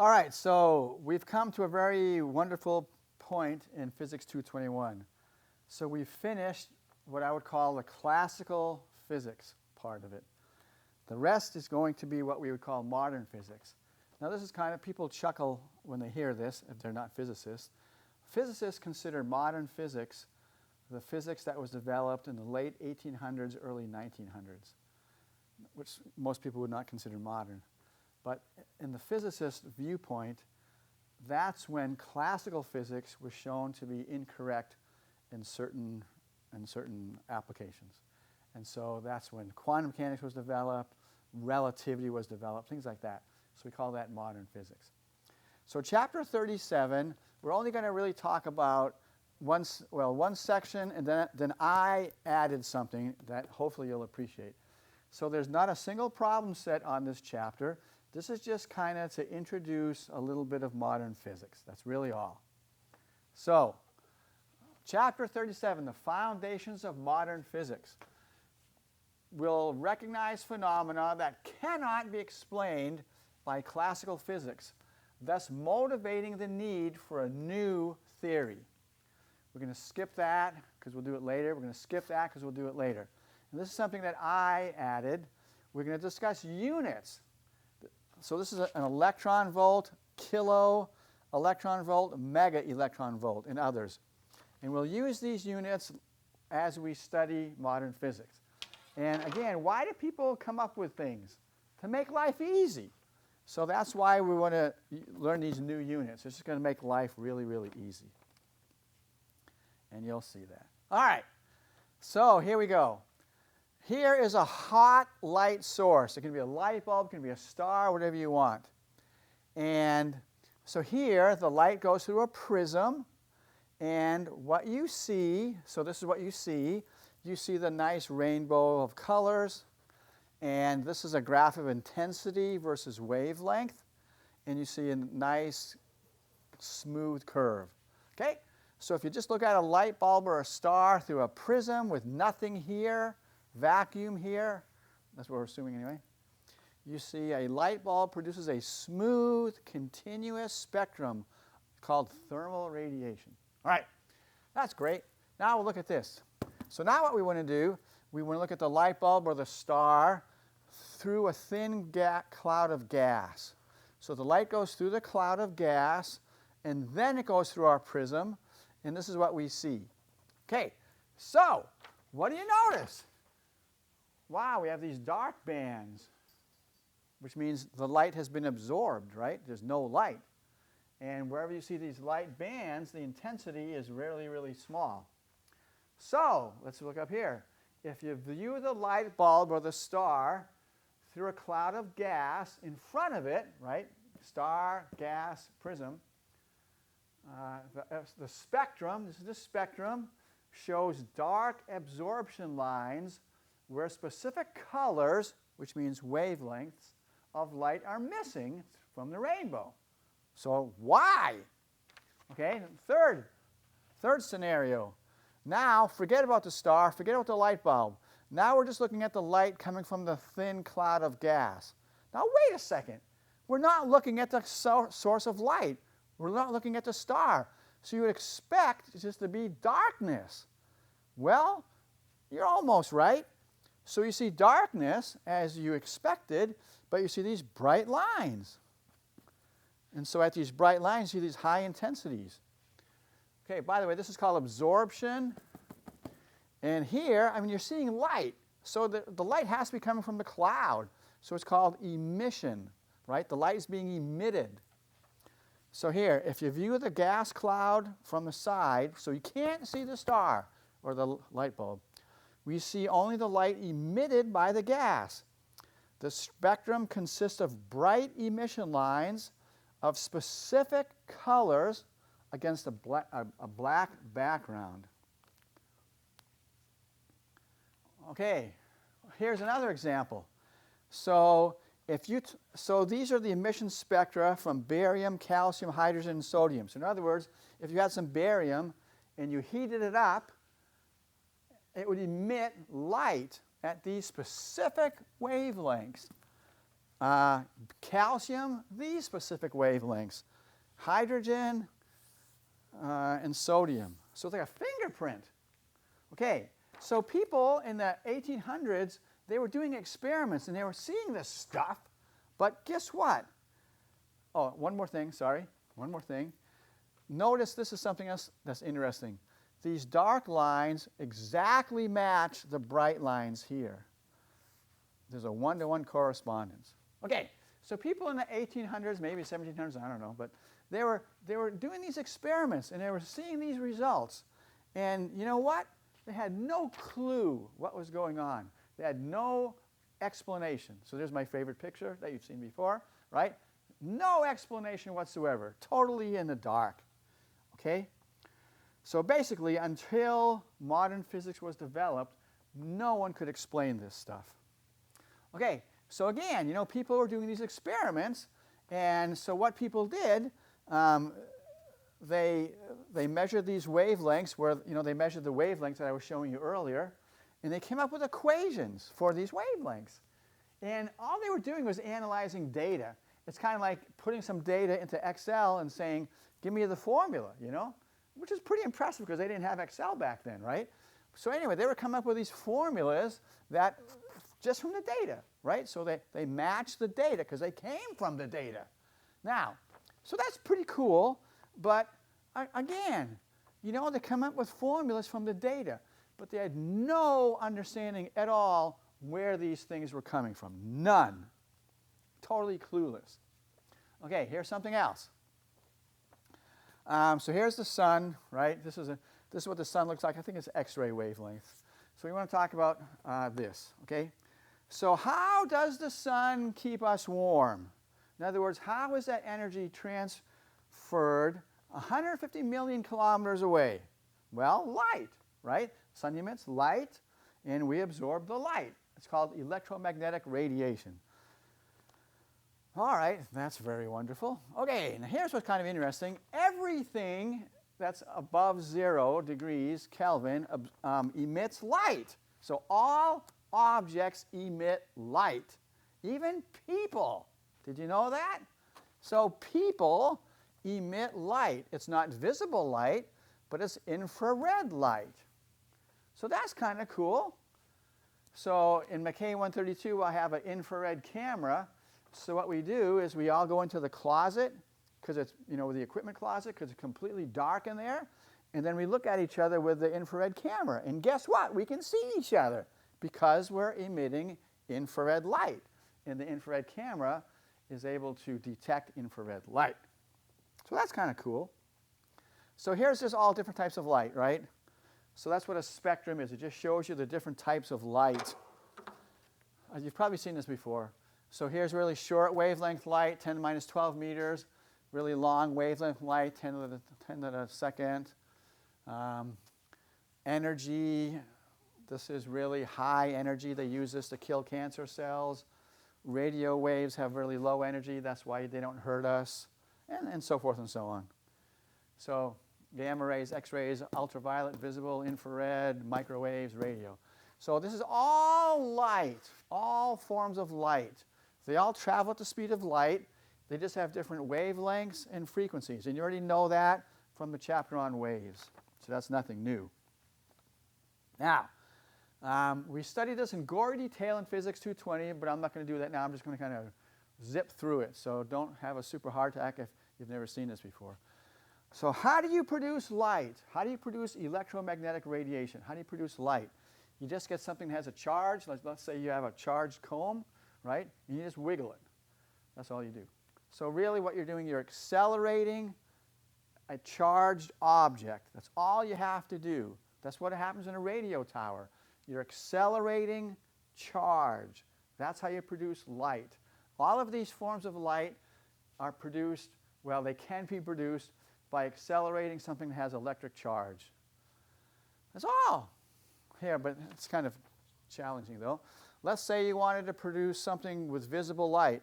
All right, so we've come to a very wonderful point in Physics 221. So we've finished what I would call the classical physics part of it. The rest is going to be what we would call modern physics. Now this is kind of, people chuckle when they hear this if they're not physicists. Physicists consider modern physics the physics that was developed in the late 1800s, early 1900s, which most people would not consider modern. But in the physicist viewpoint, that's when classical physics was shown to be incorrect in certain applications. And so that's when quantum mechanics was developed, relativity was developed, things like that. So we call that modern physics. So chapter 37, we're only going to really talk about one section, and then I added something that hopefully you'll appreciate. So there's not a single problem set on this chapter. This is just kind of to introduce a little bit of modern physics. That's really all. So, chapter 37, the foundations of modern physics, will recognize phenomena that cannot be explained by classical physics, thus motivating the need for a new theory. We're going to skip that because we'll do it later. We're going to skip that because we'll do it later. And this is something that I added. We're going to discuss units. So this is an electron volt, kilo electron volt, mega electron volt, and others. And we'll use these units as we study modern physics. And again, why do people come up with things? To make life easy. So that's why we want to learn these new units. It's just going to make life really, really easy. And you'll see that. All right. So here we go. Here is a hot light source. It can be a light bulb, it can be a star, whatever you want. And so here, the light goes through a prism. And what you see, so this is what you see. You see the nice rainbow of colors. And this is a graph of intensity versus wavelength. And you see a nice, smooth curve. Okay? So if you just look at a light bulb or a star through a prism with nothing here, vacuum here, that's what we're assuming anyway, you see a light bulb produces a smooth, continuous spectrum called thermal radiation. All right, that's great. Now we'll look at this. So now what we want to do, we want to look at the light bulb or the star through a thin cloud of gas. So the light goes through the cloud of gas, and then it goes through our prism, and this is what we see. Okay, so what do you notice? Wow, we have these dark bands, which means the light has been absorbed, right? There's no light. And wherever you see these light bands, the intensity is really, really small. So let's look up here. If you view the light bulb or the star through a cloud of gas in front of it, right? Star, gas, prism. The spectrum, this is the spectrum, shows dark absorption lines where specific colors, which means wavelengths, of light are missing from the rainbow. So why? Okay, third scenario. Now, forget about the star, forget about the light bulb. Now we're just looking at the light coming from the thin cloud of gas. Now wait a second. We're not looking at the source of light. We're not looking at the star. So you would expect it just to be darkness. Well, you're almost right. So you see darkness as you expected, but you see these bright lines. And so at these bright lines, you see these high intensities. Okay, by the way, this is called absorption. And here, I mean, you're seeing light. So the light has to be coming from the cloud. So it's called emission, right? The light is being emitted. So here, if you view the gas cloud from the side, so you can't see the star or the light bulb, we see only the light emitted by the gas. The spectrum consists of bright emission lines of specific colors against a black background. Okay, here's another example. So these are the emission spectra from barium, calcium, hydrogen, and sodium. So in other words, if you had some barium and you heated it up, it would emit light at these specific wavelengths. Calcium, these specific wavelengths. Hydrogen and sodium. So it's like a fingerprint. Okay, so people in the 1800s, they were doing experiments and they were seeing this stuff, but guess what? Oh, one more thing, sorry, one more thing. Notice this is something else that's interesting. These dark lines exactly match the bright lines here. There's a one-to-one correspondence. Okay, so people in the 1800s, maybe 1700s, I don't know, but they were doing these experiments and they were seeing these results. And you know what? They had no clue what was going on. They had no explanation. So there's my favorite picture that you've seen before, right? No explanation whatsoever. Totally in the dark. Okay? So basically, until modern physics was developed, no one could explain this stuff. Okay, so again, you know, people were doing these experiments, and so what people did, they measured these wavelengths where, you know, they measured the wavelengths that I was showing you earlier, and they came up with equations for these wavelengths. And all they were doing was analyzing data. It's kind of like putting some data into Excel and saying, give me the formula, you know, which is pretty impressive because they didn't have Excel back then, right? So anyway, they were coming up with these formulas that just from the data, right? So they matched the data because they came from the data. Now, so that's pretty cool, but again, you know, they come up with formulas from the data, but they had no understanding at all where these things were coming from. None. Totally clueless. Okay, here's something else. So here's the sun, right? This is what the sun looks like. I think it's X-ray wavelength. So we want to talk about this, okay? So how does the sun keep us warm? In other words, how is that energy transferred 150 million kilometers away? Well, light, right? Sun emits light, and we absorb the light. It's called electromagnetic radiation. All right, that's very wonderful. Okay, now here's what's kind of interesting. Everything that's above 0 degrees Kelvin emits light. So all objects emit light, even people. Did you know that? So people emit light. It's not visible light, but it's infrared light. So that's kind of cool. So in McKay 132, I have an infrared camera. So what we do is we all go into the closet, because it's, you know, the equipment closet, because it's completely dark in there. And then we look at each other with the infrared camera. And guess what? We can see each other because we're emitting infrared light. And the infrared camera is able to detect infrared light. So that's kind of cool. So here's just all different types of light, right? So that's what a spectrum is. It just shows you the different types of light. You've probably seen this before. So here's really short wavelength light, 10 to the minus 12 meters. Really long wavelength light, 10 to the second. Energy, this is really high energy. They use this to kill cancer cells. Radio waves have really low energy. That's why they don't hurt us, and so forth and so on. So gamma rays, X-rays, ultraviolet, visible, infrared, microwaves, radio. So this is all light, all forms of light. They all travel at the speed of light. They just have different wavelengths and frequencies. And you already know that from the chapter on waves. So that's nothing new. Now, we studied this in gory detail in Physics 220, but I'm not going to do that now. I'm just going to kind of zip through it. So don't have a super heart attack if you've never seen this before. So how do you produce light? How do you produce electromagnetic radiation? How do you produce light? You just get something that has a charge. Let's say you have a charged comb, right? And you just wiggle it. That's all you do. So really what you're doing, you're accelerating a charged object. That's all you have to do. That's what happens in a radio tower. You're accelerating charge. That's how you produce light. All of these forms of light are produced, well, they can be produced by accelerating something that has electric charge. That's all. Here, but it's kind of challenging though. Let's say you wanted to produce something with visible light.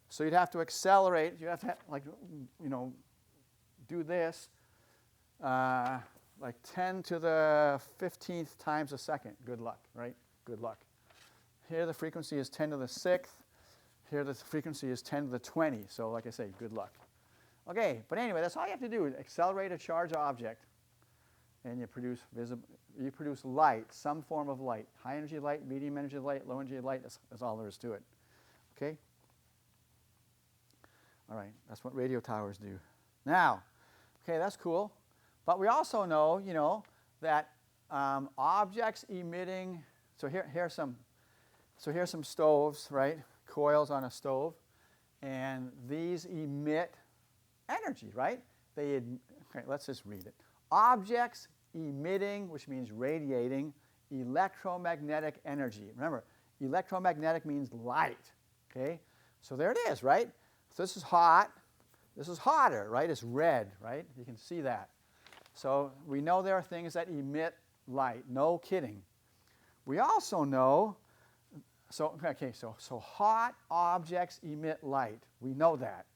So you'd have to accelerate. You have to, like, you know, do this like 10 to the 15th times a second. Good luck, right? Good luck. Here the frequency is 10 to the 6th. here the frequency is 10 to the 20. So like I say, good luck. Okay, but anyway, that's all you have to do. Accelerate a charged object, and you produce light, some form of light. High energy light, medium energy light, low energy light. That's all there is to it. Okay? All right, that's what radio towers do. Now, okay, that's cool. But we also know, you know, that objects emitting, here's some stoves, right? Coils on a stove, and these emit energy, right? Okay, let's just read it. Objects emitting, which means radiating, electromagnetic energy. Remember, electromagnetic means light, okay? So there it is, right? So this is hot. This is hotter, right? It's red, right? You can see that. So we know there are things that emit light. No kidding. We also know, so hot objects emit light. We know that.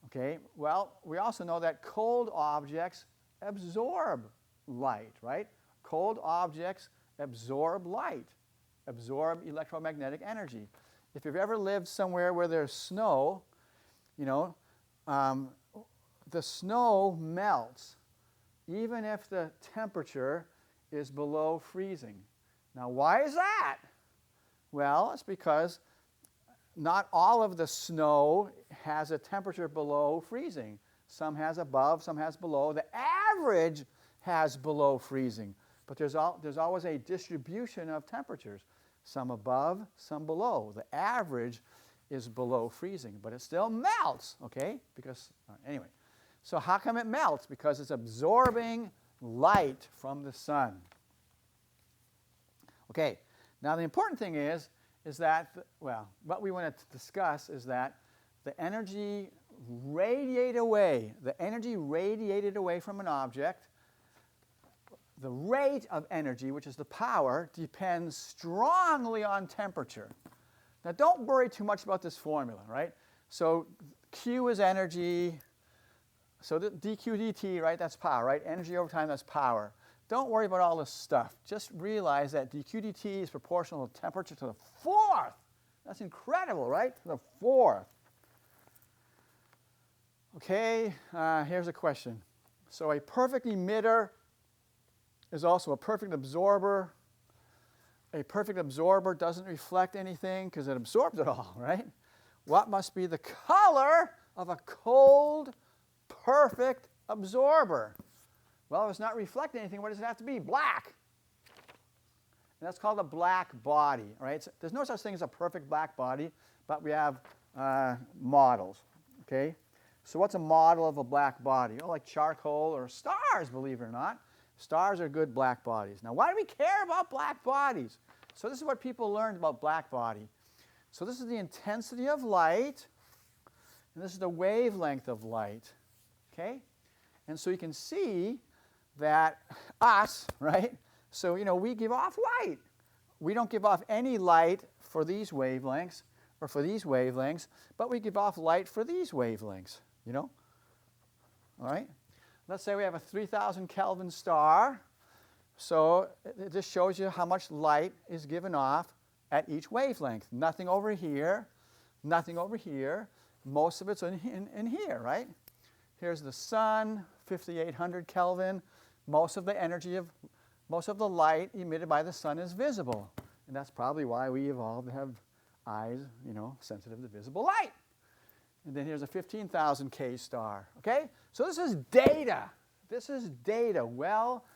Okay, well, we also know that cold objects absorb light, right? Cold objects absorb light, absorb electromagnetic energy. If you've ever lived somewhere where there's snow, you know, the snow melts even if the temperature is below freezing. Now, why is that? Well, it's because not all of the snow has a temperature below freezing. Some has above, some has below. The average has below freezing. But there's always a distribution of temperatures. Some above, some below. The average is below freezing, but it still melts, okay? Because, anyway. So how come it melts? Because it's absorbing light from the sun. Okay, now the important thing is that, what we want to discuss is that the energy radiated away from an object, the rate of energy, which is the power, depends strongly on temperature. Now don't worry too much about this formula, right? So Q is energy, so the dQ dt, right, that's power, right? Energy over time, that's power. Don't worry about all this stuff. Just realize that dQ dt is proportional to temperature to the fourth. That's incredible, right? To the fourth. Okay, here's a question. So a perfect emitter is also a perfect absorber. A perfect absorber doesn't reflect anything because it absorbs it all, right? What must be the color of a cold, perfect absorber? Well, if it's not reflecting anything, what does it have to be? Black. And that's called a black body, right? There's no such thing as a perfect black body, but we have models, okay? So what's a model of a black body? Oh, like charcoal or stars, believe it or not. Stars are good black bodies. Now, why do we care about black bodies? So this is what people learned about black body. So this is the intensity of light, and this is the wavelength of light, okay? And so you can see that us, right? So, you know, we give off light. We don't give off any light for these wavelengths or for these wavelengths, but we give off light for these wavelengths, you know? All right? Let's say we have a 3,000 Kelvin star. So it just shows you how much light is given off at each wavelength. Nothing over here, nothing over here. Most of it's in here, right? Here's the sun, 5,800 Kelvin. Most of the light emitted by the sun is visible. And that's probably why we evolved to have eyes, you know, sensitive to visible light. And then here's a 15,000 K star, okay? So this is data. This is data. Well,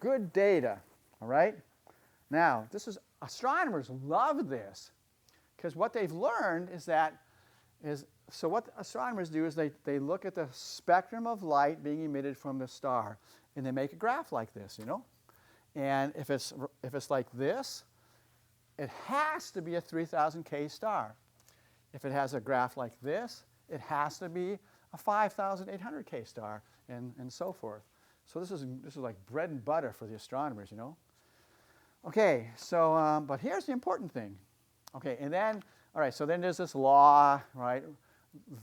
good data, all right? Now, astronomers love this because what they've learned so what astronomers do is they look at the spectrum of light being emitted from the star, and they make a graph like this, you know? And if it's like this, it has to be a 3,000 K star. If it has a graph like this, it has to be a 5,800 K star, and so forth. So this is like bread and butter for the astronomers, you know? Okay, so, but here's the important thing. Okay, and then, all right, so then there's this law, right?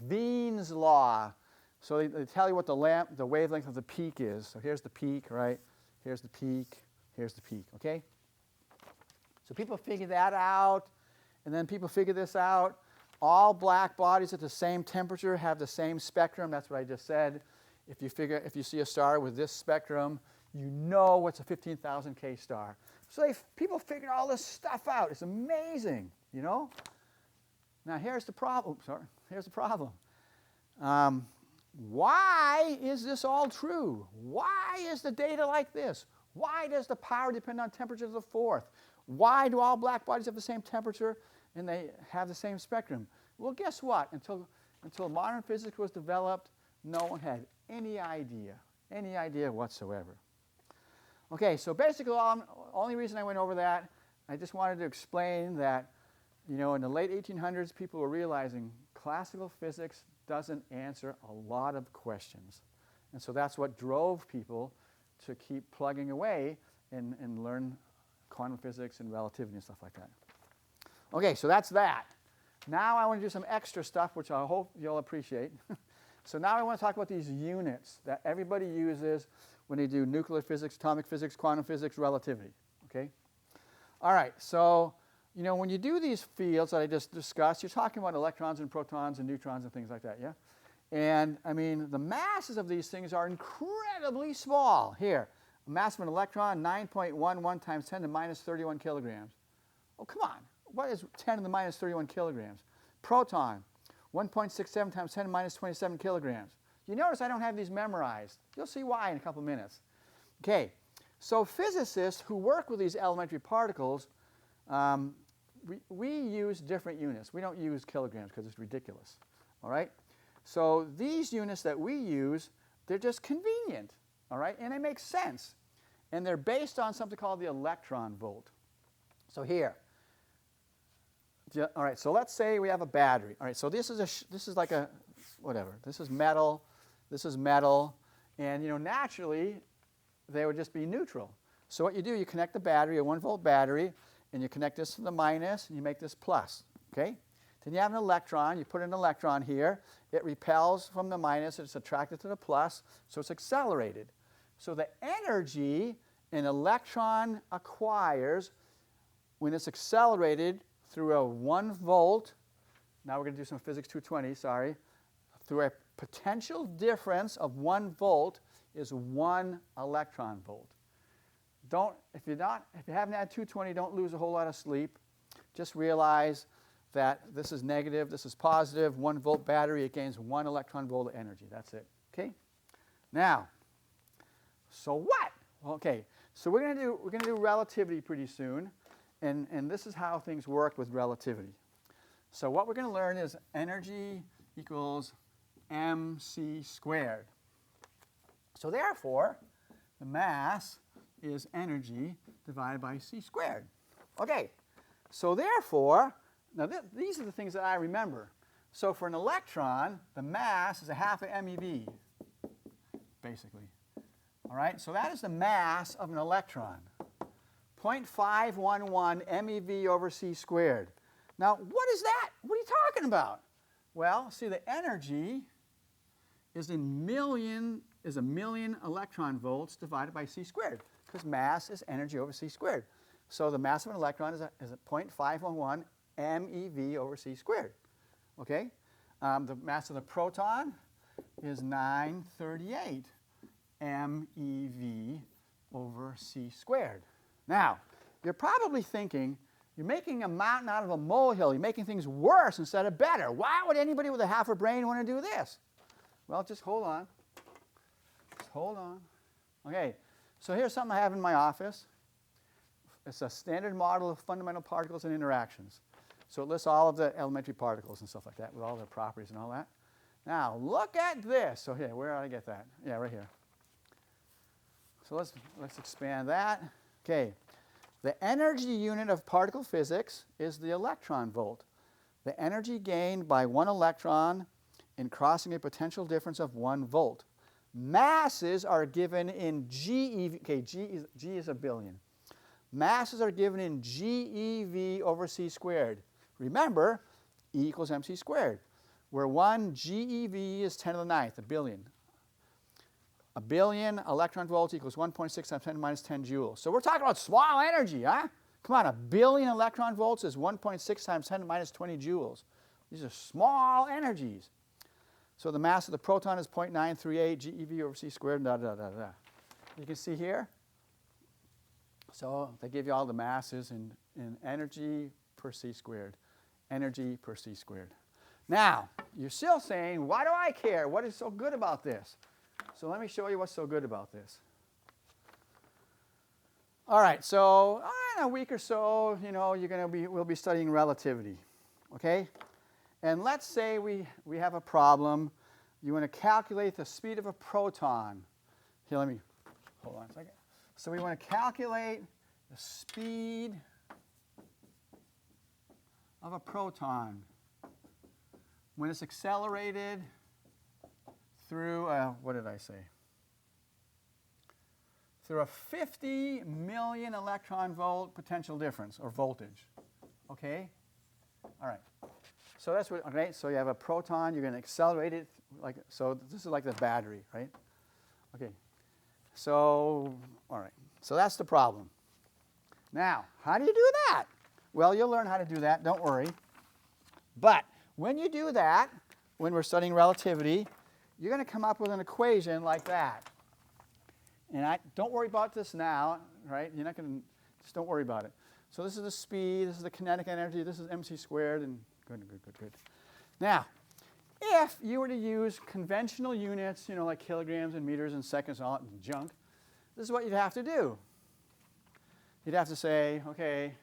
Wien's law. So they tell you what the wavelength of the peak is. So here's the peak, right? Here's the peak, here's the peak, okay? So people figure that out, And then people figure this out. All black bodies at the same temperature have the same spectrum. That's what I just said. If you see a star with this spectrum, you know what's a 15,000 K star. So people figured all this stuff out. It's amazing, you know? Now here's the problem. Here's the problem. Why is this all true? Why is the data like this? Why does the power depend on temperature of the fourth? Why do all black bodies have the same temperature and they have the same spectrum? Well, guess what? Until modern physics was developed, no one had any idea whatsoever. Okay, so basically, only reason I went over that, I just wanted to explain that, you know, in the late 1800s, people were realizing classical physics doesn't answer a lot of questions. And so that's what drove people to keep plugging away and learn quantum physics and relativity and stuff like that. Okay, so that's that. Now I want to do some extra stuff, which I hope you'll appreciate. So now I want to talk about these units that everybody uses when they do nuclear physics, atomic physics, quantum physics, relativity. Okay? All right, so you know, when you do these fields that I just discussed, you're talking about electrons and protons and neutrons and things like that, yeah? And, I mean, the masses of these things are incredibly small. Here, a mass of an electron, 9.11 times 10 to the minus 31 kilograms. Oh, come on. What is 10 to the minus 31 kilograms? Proton, 1.67 times 10 to the minus 27 kilograms. You notice I don't have these memorized. You'll see why in a couple minutes. Okay, so physicists who work with these elementary particles, we use different units. We don't use kilograms because it's ridiculous. All right? So these units that we use, they're just convenient. All right? And they make sense. And they're based on something called the electron volt. So here. All right, so let's say we have a battery. All right, so this is like a, whatever. This is metal. This is metal. And, you know, naturally, they would just be neutral. So what you do, you connect the battery, a 1-volt battery, and you connect this to the minus, and you make this plus, okay? Then you have an electron. You put an electron here. It repels from the minus. It's attracted to the plus, so it's accelerated. So the energy an electron acquires when it's accelerated through a 1 volt, now we're going to do some physics 220, sorry, through a potential difference of 1 volt is 1 electron volt. If you haven't had 220, don't lose a whole lot of sleep. Just realize that this is negative, this is positive. 1 volt battery, it gains 1 electron volt of energy. That's it. Okay? Now, so what? Okay, so we're going to do relativity pretty soon, and this is how things work with relativity. So what we're going to learn is energy equals mc squared. So therefore, the mass is energy divided by c squared. Okay, so therefore, now these are the things that I remember. So for an electron, the mass is a half of MeV, basically. All right, so that is the mass of an electron. 0.511 MeV over c squared. Now, what is that? What are you talking about? Well, see, the energy is a million electron volts divided by c squared, because mass is energy over c squared. So the mass of an electron is a 0.511 MeV over c squared. Okay? The mass of the proton is 938 MeV over c squared. Now, you're probably thinking, you're making a mountain out of a molehill. You're making things worse instead of better. Why would anybody with a half a brain want to do this? Well, just hold on. Just hold on. Okay, so here's something I have in my office. It's a standard model of fundamental particles and interactions. So it lists all of the elementary particles and stuff like that with all their properties and all that. Now, look at this. So here, where did I get that? Yeah, right here. So let's expand that. Okay, the energy unit of particle physics is the electron volt. The energy gained by 1 electron in crossing a potential difference of 1 volt. Masses are given in GeV. Okay, G is a billion. Masses are given in GeV over c squared. Remember, E equals mc squared, where 1 GeV is 10 to the 9th, a billion. A billion electron volts equals 1.6 times 10 to the minus 10 joules. So we're talking about small energy, huh? Come on, 1 billion electron volts is 1.6 times 10 to minus 20 joules. These are small energies. So the mass of the proton is 0.938 GeV over c squared, da, da, da, da. You can see here. So they give you all the masses in energy per c squared. Energy per c squared. Now, you're still saying, why do I care? What is so good about this? So let me show you what's so good about this. All right, so in a week or so, you know, we'll be studying relativity, okay? And let's say we have a problem. You want to calculate the speed of a proton. Here, let me, hold on a second. So we want to calculate the speed of a proton when it's accelerated through, what did I say? Through a 50 million electron volt potential difference, or voltage, okay? All right, so that's what, okay, so you have a proton, you're going to accelerate it, like, so this is like the battery, right? Okay, so, all right, so that's the problem. Now, how do you do that? Well, you'll learn how to do that, don't worry. But when you do that, when we're studying relativity, you're going to come up with an equation like that. And don't worry about this now, right? You're not going to, just don't worry about it. So this is the speed, this is the kinetic energy, this is mc squared, and good, good, good, good. Now, if you were to use conventional units, you know, like kilograms and meters and seconds and all that junk, this is what you'd have to do. You'd have to say, okay,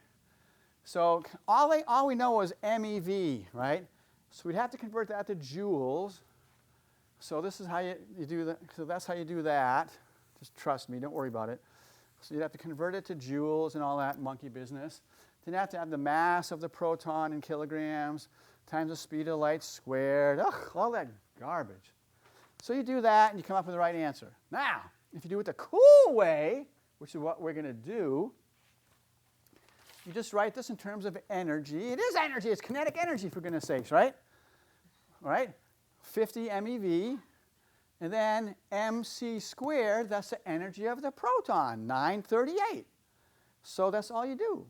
so all we know is MeV, right? So we'd have to convert that to joules. So this is how you do that. So that's how you do that. Just trust me, don't worry about it. So you'd have to convert it to joules and all that monkey business. Then you have to have the mass of the proton in kilograms times the speed of light squared. Ugh, all that garbage. So you do that and you come up with the right answer. Now, if you do it the cool way, which is what we're going to do, you just write this in terms of energy. It is energy. It's kinetic energy, for goodness sakes, right? All right? 50 MeV. And then mc squared, that's the energy of the proton, 938. So that's all you do.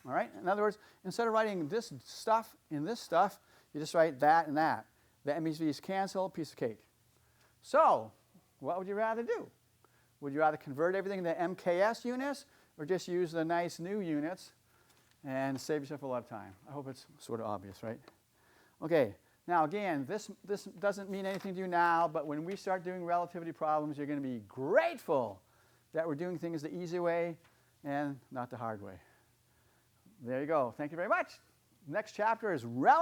All right? In other words, instead of writing this stuff in this stuff, you just write that and that. The MeVs cancel, piece of cake. So what would you rather do? Would you rather convert everything to MKS units or just use the nice new units and save yourself a lot of time? I hope it's sort of obvious, right? Okay. Now, again, this doesn't mean anything to you now, but when we start doing relativity problems, you're going to be grateful that we're doing things the easy way and not the hard way. There you go. Thank you very much. Next chapter is relativity.